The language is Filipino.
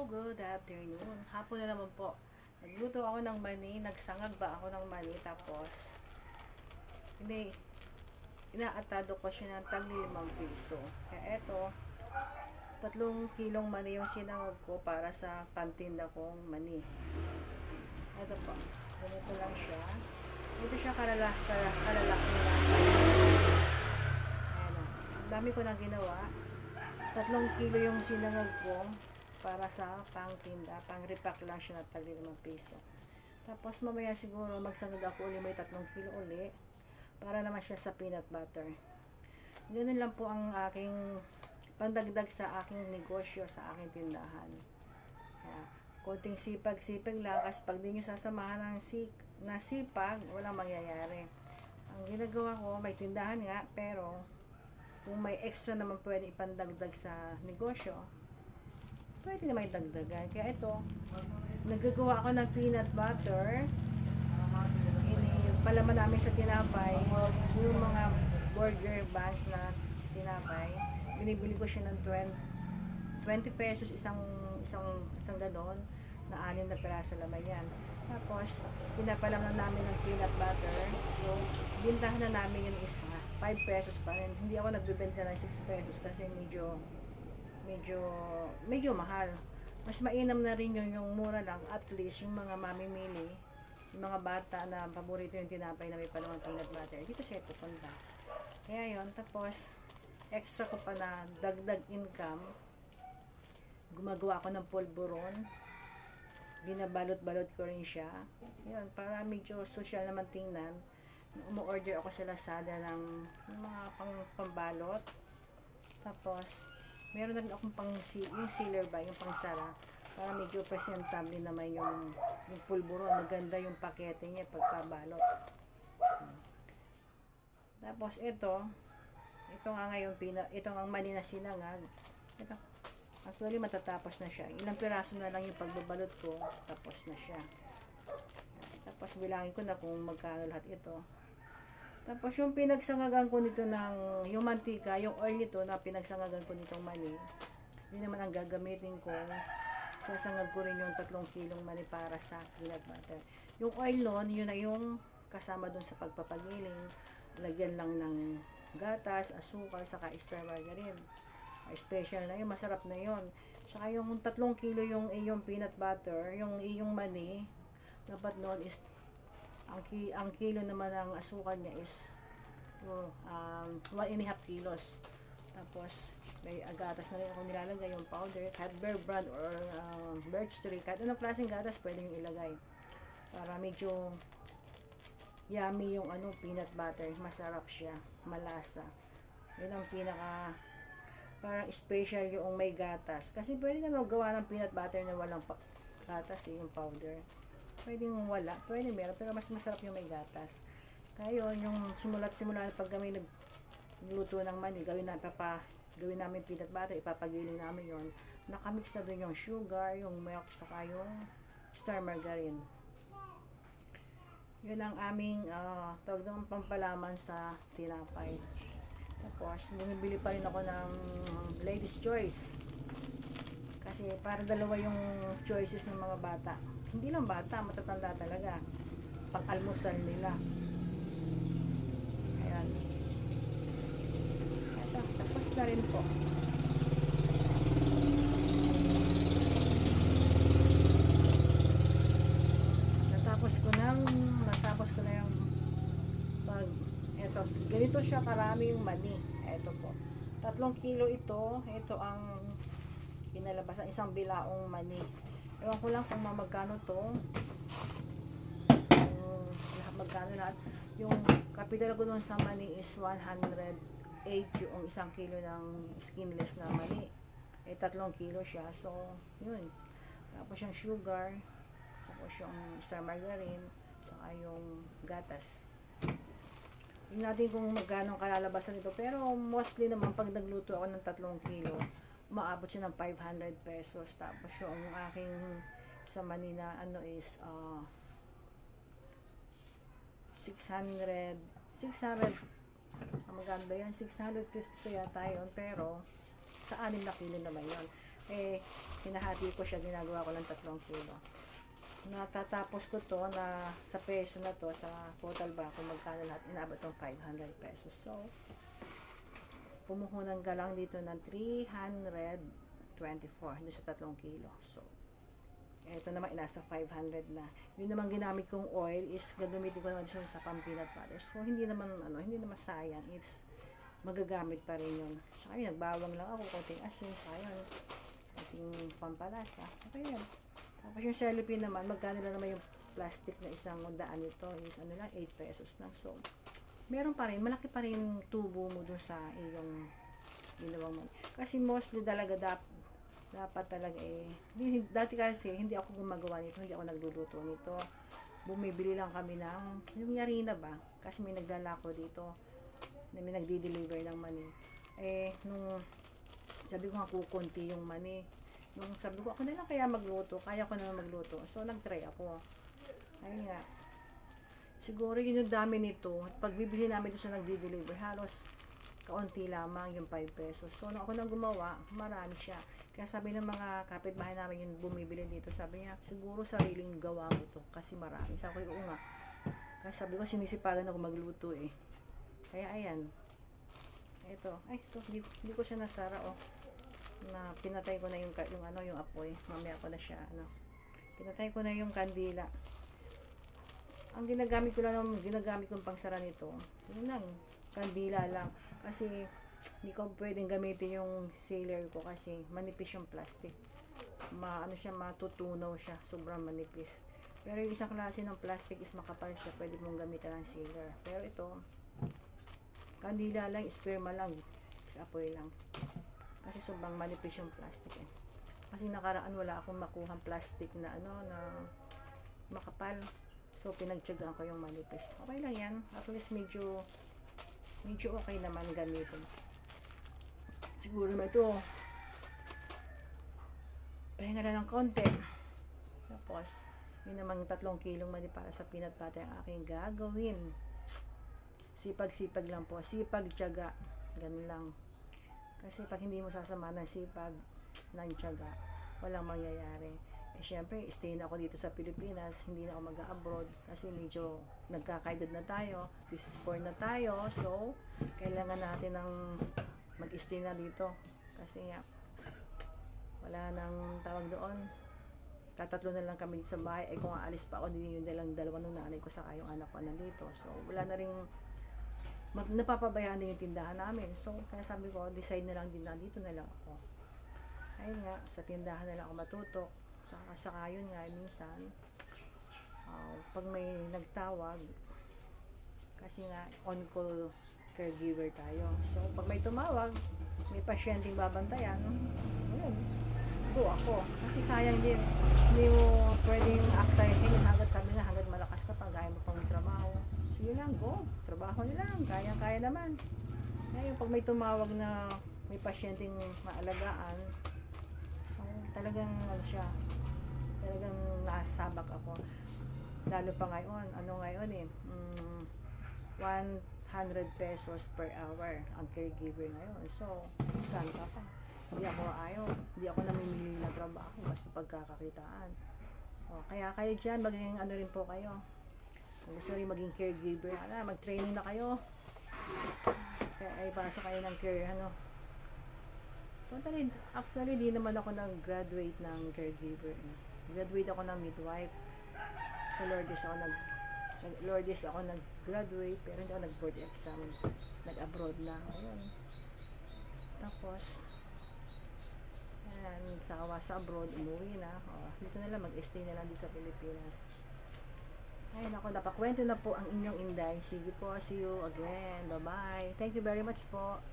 Hello, good afternoon. Hapon na naman po. Nagluto ako ng mani, nagsangag ba ako ng mani, tapos inaatado ko siya ng tagli 5 piso. Kaya eto, 3 kilong mani yung sinangag ko para sa pantinda kong mani. Eto po, ganito lang siya. Ito siya kalalaki na. Ayan o, ang dami ko na ginawa. 3 kilo yung sinangag ko para sa pangtinda, pang repack lang siya na tagli 5 piso. Tapos mamaya siguro magsangag ako uli, may 3 kilo uli para naman siya sa peanut butter. Ganun lang po ang aking pandagdag sa aking negosyo, sa aking tindahan. Kaya, konting sipag-sipag lang, kasi pag di nyo sasamahan ng sipag, walang mangyayari. Ang ginagawa ko, may tindahan nga, pero kung may extra naman pwede ipandagdag sa negosyo, pwede naman idagdagan. Kaya ito, nagagawa ako ng peanut butter. Palaman namin sa tinapay, yung mga burger buns na tinapay, binibili ko siya ng 20 pesos isang galon na 6 na piraso laman yan. Tapos pinapalaman namin ng peanut butter, so bintahan na namin yung isa 5 pesos pa rin. Hindi ako nagbebenta ng 6 pesos kasi medyo mahal. Mas mainam na rin yung mura lang, at least yung mga mamimili, yung mga bata na paborito yung tinapay na may palamang peanut butter, dito siya pupunta. Kaya yon. Tapos extra ko pa na dagdag income, gumagawa ako ng polvoron, binabalot-balot ko rin siya. Yun, para medyo social naman tingnan. Umu-order ako sa Lazada ng mga pambalot. Tapos meron na rin akong yung sealer ba, yung pangsara, para medyo presentable naman yung pulburon. Maganda yung pakete niya pagkabalot. Tapos ito nga ngayon, ito ang mani na sinangag. Ito, actually matatapos na siya. Ilang piraso na lang yung pagbabalot ko, tapos na siya. Tapos bilangin ko na kung magkano lahat ito. Tapos yung pinagsangagan ko nito ng yung mantika, yung oil nito na pinagsangagan ko nitong mani, yun naman ang gagamitin ko. Sasangag ko rin yung 3 kilong mani para sa peanut butter. Yung oil nun, yun na yung kasama dun sa pagpapagiling. Lagyan lang ng gatas, asukal, saka extra margarine. Special na yun, masarap na yun. Saka yung 3 kilo yung peanut butter, yung mani, dapat nun is ang kilo naman ng asukal niya is 1.5 kilos. Tapos may gatas na rin ako nilalagay, yung powder, kahit Bear Brand or Birch Tree, kahit anong klaseng gatas pwede yung ilagay para medyo yummy yung peanut butter. Masarap siya, malasa. Yun ang pinaka parang special, yung may gatas. Kasi pwede ka magawa ng peanut butter na walang gatas, yung powder. Pwede yung wala, pwede meron, pero mas masarap yung may gatas. Kaya yun, yung simula pag kami nagluto ng mani, gawin namin peanut butter, ipapagiling namin yun. Nakamix na dun yung sugar, yung milk, saka yung star margarine. Yun ang aming tawag ng pampalaman sa tinapay. Tapos bumibili pa rin ako ng Ladies Choice, kasi para dalawa yung choices ng mga bata. Hindi lang bata, matatanda talaga, pang almusal nila. Ayan. Ito, tapos na rin po. Natapos ko na yung eto, ganito siya karami yung mani. Eto po, 3 kilo ito. Ito ang pinalabasan, isang bilaong mani. Ewan ko lang kung magkano to, magkano lahat. Yung capital ko dun sa mani is 108 yung 1 kilo ng skinless na mani. 3 kilo siya, so yun. Tapos yung sugar, tapos yung star margarine, saka yung gatas. Hindi natin kung magkano kalalabasan ito, pero mostly naman pag nagluto ako ng 3 kilo, umaabot siya ng 500 pesos. Tapos yung aking sa Manila is 600 maganda yan, 650 yata yun, pero sa 6 na kilo naman yun. hinahati ko siya, ginagawa ko ng 3 kilo. Natatapos ko to na sa peso na to, sa total ba kung magkano lahat, inabot ng 500 pesos. So, pumuhunan ka lang dito ng 324 doon sa 3 kilo. So, ito naman nasa 500 na. Yun naman ginamit kong oil is gagamitin ko naman siya sa pang-peanut butter. So, hindi naman sayang. It's magagamit pa rin yun. So, ayun, nagbawang lang ako, konting asin, sayang, konting pampalasa. Okay yan. Tapos yung cellophane naman, magkano lang naman yung plastic na 100 nito is 8 pesos lang. So, meron pa rin, malaki pa rin yung tubo mo dun sa iyong ginawa mo. Kasi mostly talaga dapat talaga dati kasi hindi ako gumagawa nito, hindi ako nagluluto nito. Bumibili lang kami ng yung harina ba, kasi may nagdala ko dito na may nagdi-deliver ng mani. Nung sabi ko nga kukunti yung mani, nung sabi ko ako na lang kaya magluto, kaya ko na magluto. So nagtry ako. Ayun nga, siguro yun yung dami nito. Pag bibili namin doon sa nagdi-deliver, halos kaunti lamang yung 5 pesos. So nung ako nang gumawa, marami siya. Kaya sabi ng mga kapitbahay namin yung bumibili dito, sabi niya, siguro sariling gawa mo to kasi marami. Sabi ko, oo nga. Kaya sabi ko, sinisipagan ako magluto eh. Kaya ayan. Ito, hindi ko siya nasara na pinatay ko na yung apoy. Mamaya ko na siya pinatay ko na yung kandila. Ang ginagamit kong pangsara nito, yun lang, kandila lang. Kasi hindi ko pwedeng gamitin yung sealer ko kasi manipis yung plastic. Matutunaw siya, sobrang manipis. Pero yung isang klase ng plastic is makapal siya, pwede mong gamitan ng sealer. Pero ito, kandila lang, esperma lang, is apoy lang. Kasi sobrang manipis yung plastic eh. Kasi nakaraan wala akong makuhang plastic na na makapal. So pinagtiyagaan ko yung manipis. Okay lang yan. At least medyo okay naman gamitin. Siguro naman ito. Pahinga na ng konti. Tapos, yun namang 3 kilong mani para sa peanut butter ang aking gagawin. Sipag-sipag lang po. Sipag-tiyaga. Ganun lang. Kasi pag hindi mo sasama ng sipag, ng tiyaga, walang mangyayari. Syempre, stay na ako dito sa Pilipinas, hindi na ako mag-abroad kasi medyo nagkakaedad na tayo, 54 na tayo, so kailangan natin ng mag-stay na dito kasi wala nang tawag doon. Tatatlo na lang kami sa bahay, kung aalis pa ako, hindi yun dalang 2 ng nanay ko saka yung anak ko nandito, so wala na rin napapabayaan din yung tindahan namin. So, kaya sabi ko, decide na lang din na dito na lang ako. Ayun nga, sa tindahan na lang ako matutok. Saka yun nga, minsan, pag may nagtawag, kasi nga, on-call caregiver tayo. So, pag may tumawag, may pasyenteng babantayan, ayun, go ako. Kasi sayang din, hindi mo pwedeng aksayahin hanggat malakas ka pa, gaya mo pang trabaho. Sige lang, go. Trabaho nila lang. Kaya naman. Ngayon, pag may tumawag na may pasyenteng maalagaan, talagang talagang nasabak ako. Lalo pa ngayon, 100 pesos per hour ang caregiver ngayon. So, saan ka pa? Hindi ako namimili ng trabaho basta pagkakakitaan. Kaya kayo dyan, maging rin po kayo. Kung gusto rin maging caregiver, mag-training na kayo. Kaya ay pasa kayo ng actually, di naman ako nag-graduate ng caregiver. Graduate ako ng midwife. Sa Lourdes ako nag-graduate, pero hindi ako nag-board exam. Nag-abroad na. Ayun. Tapos, sa abroad, umuwi na. Dito na lang, mag-stay na lang dito sa Pilipinas. Ayun ako, napakwento na po ang inyong Inday. Sige po, see you again. Bye-bye. Thank you very much po.